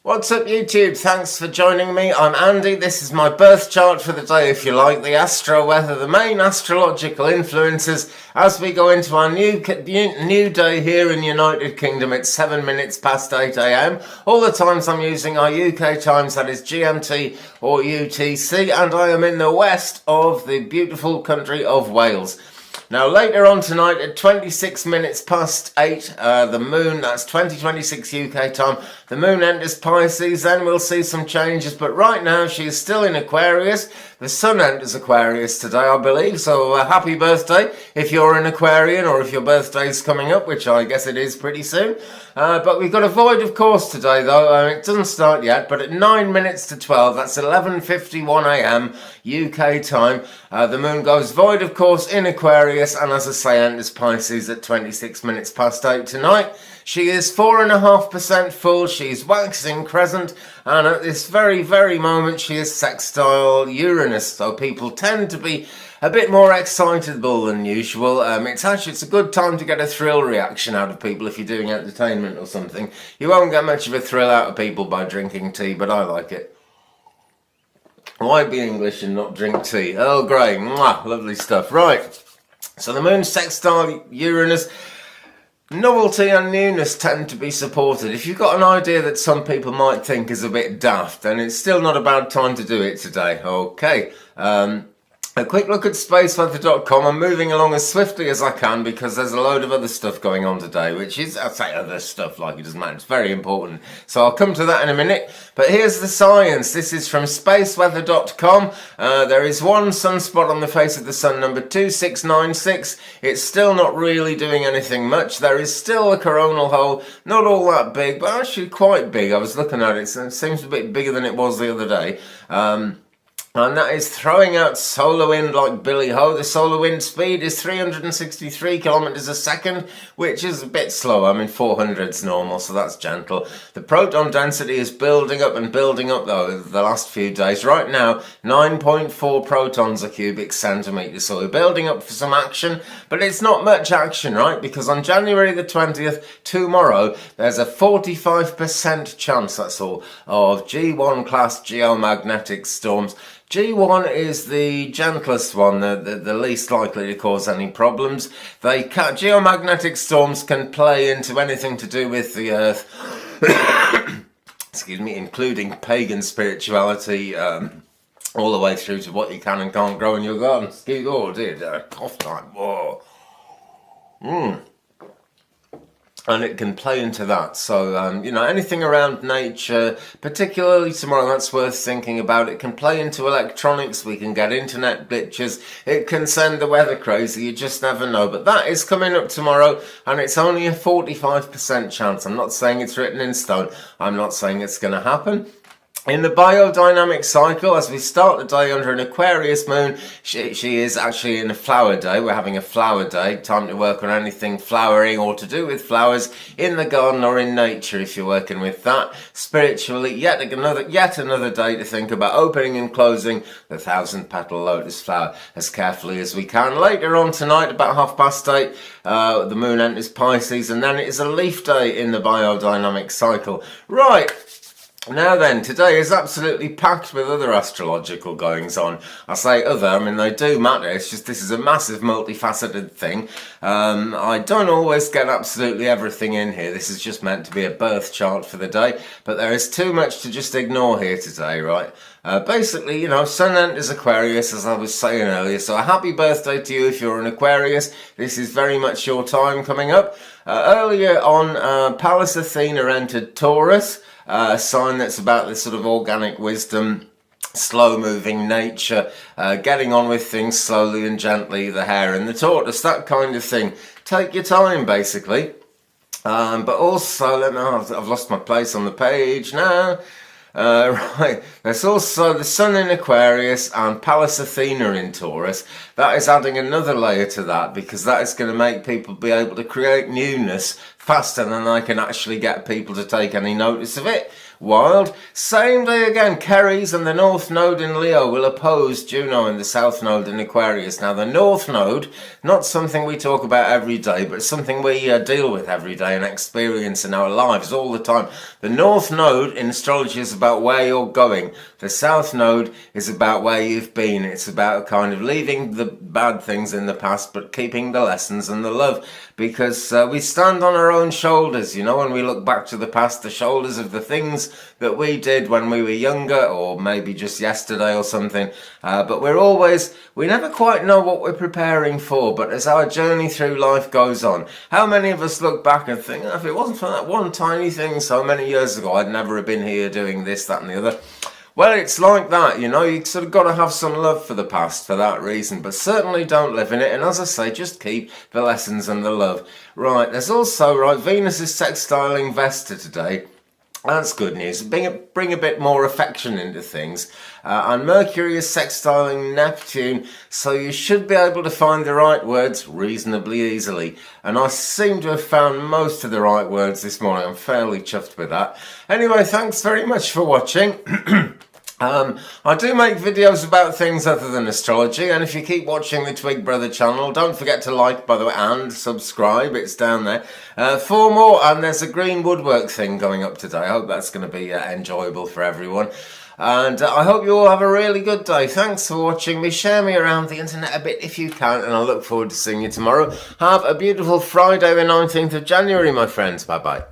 What's up YouTube? Thanks for joining me. I'm Andy. This is my birth chart for the day, if you like, the astro weather, the main astrological influences as we go into our new day here in United Kingdom. It's 7 minutes past 8 a.m. All the times I'm using are UK times, that is GMT or UTC, and I am in the west of the beautiful country of Wales. Now later on tonight at 26 minutes past 8, the moon, that's 2026 UK time, the moon enters Pisces, then we'll see some changes, but right now she is still in Aquarius. The sun enters Aquarius today, I believe, so happy birthday if you're an Aquarian or if your birthday's coming up, which I guess it is pretty soon. But we've got a void of course today though, it doesn't start yet, but at 9 minutes to 12, that's 11:51 a.m. UK time, the moon goes void of course in Aquarius, and as I say, enters Pisces at 26 minutes past 8 tonight. She is 4.5% full, she's waxing crescent, and at this very, very moment she is sextile Uranus, so people tend to be a bit more excitable than usual. It's a good time to get a thrill reaction out of people if you're doing entertainment or something. You won't get much of a thrill out of people by drinking tea, but I like it. Why be English and not drink tea? Earl Grey, mwah, lovely stuff. Right, so the moon sextile Uranus. Novelty and newness tend to be supported. If you've got an idea that some people might think is a bit daft, then it's still not a bad time to do it today. Okay, a quick look at spaceweather.com. I'm moving along as swiftly as I can because there's a load of other stuff going on today, which is, I say other stuff like it doesn't matter, it's very important. So I'll come to that in a minute. But here's the science. This is from spaceweather.com. There is one sunspot on the face of the sun, number 2696. It's still not really doing anything much. There is still a coronal hole, not all that big, but actually quite big. I was looking at it, and it seems a bit bigger than it was the other day. And that is throwing out solar wind like Billy Ho. The solar wind speed is 363 kilometers a second, which is a bit slow. I mean, 400's normal, so that's gentle. The proton density is building up and building up, though, the last few days. Right now, 9.4 protons a cubic centimetre. So we're building up for some action, but it's not much action, right? Because on January the 20th, tomorrow, there's a 45% chance, that's all, of G1 class geomagnetic storms. G1 is the gentlest one, the least likely to cause any problems. Geomagnetic storms can play into anything to do with the Earth, excuse me, including pagan spirituality, all the way through to what you can and can't grow in your garden. Oh dear, cough time, whoa. And it can play into that. So, anything around nature, particularly tomorrow, that's worth thinking about. It can play into electronics. We can get internet glitches. It can send the weather crazy. You just never know. But that is coming up tomorrow, and it's only a 45% chance. I'm not saying it's written in stone. I'm not saying it's going to happen. In the biodynamic cycle, as we start the day under an Aquarius moon, she is actually in a flower day. We're having a flower day, time to work on anything flowering or to do with flowers in the garden or in nature if you're working with that. Spiritually, yet another day to think about opening and closing the 1,000-petal lotus flower as carefully as we can. Later on tonight, about 8:30, the moon enters Pisces, and then it is a leaf day in the biodynamic cycle. Right. Now then, today is absolutely packed with other astrological goings on. I say other, I mean they do matter, it's just this is a massive multifaceted thing. I don't always get absolutely everything in here. This is just meant to be a birth chart for the day, but there is too much to just ignore here today, right? Basically, sun enters Aquarius, as I was saying earlier, so a happy birthday to you if you're an Aquarius. This is very much your time coming up. Earlier on, Pallas Athena entered Taurus, a sign that's about this sort of organic wisdom, slow-moving nature, getting on with things slowly and gently, the hare and the tortoise, that kind of thing. Take your time, basically. But also, I've lost my place on the page now. Right, there's also the Sun in Aquarius and Pallas Athena in Taurus. That is adding another layer to that, because that is going to make people be able to create newness faster than I can actually get people to take any notice of it. Wild. Same day again, Ceres and the North Node in Leo will oppose Juno and the South Node in Aquarius. Now the North Node, not something we talk about every day, but something we deal with every day and experience in our lives all the time. The North Node in astrology is about where you're going. The South Node is about where you've been. It's about kind of leaving the bad things in the past, but keeping the lessons and the love. Because we stand on our own shoulders, you know, when we look back to the past, the shoulders of the things that we did when we were younger, or maybe just yesterday or something. But we never quite know what we're preparing for. But as our journey through life goes on, how many of us look back and think, oh, if it wasn't for that one tiny thing so many years ago, I'd never have been here doing this, that and the other. Well, it's like that, you know, you sort of got to have some love for the past for that reason, but certainly don't live in it, and as I say, just keep the lessons and the love. Right, there's also, Venus is sextiling Vesta today. That's good news. Bring a bit more affection into things. And Mercury is sextiling Neptune, so you should be able to find the right words reasonably easily. And I seem to have found most of the right words this morning. I'm fairly chuffed with that. Anyway, thanks very much for watching. I do make videos about things other than astrology, and if you keep watching the Twig Brother channel, don't forget to like, by the way, and subscribe. It's down there. For more, and there's a green woodwork thing going up today. I hope that's going to be enjoyable for everyone. And I hope you all have a really good day. Thanks for watching me. Share me around the internet a bit if you can, and I look forward to seeing you tomorrow. Have a beautiful Friday the 19th of January, my friends. Bye-bye.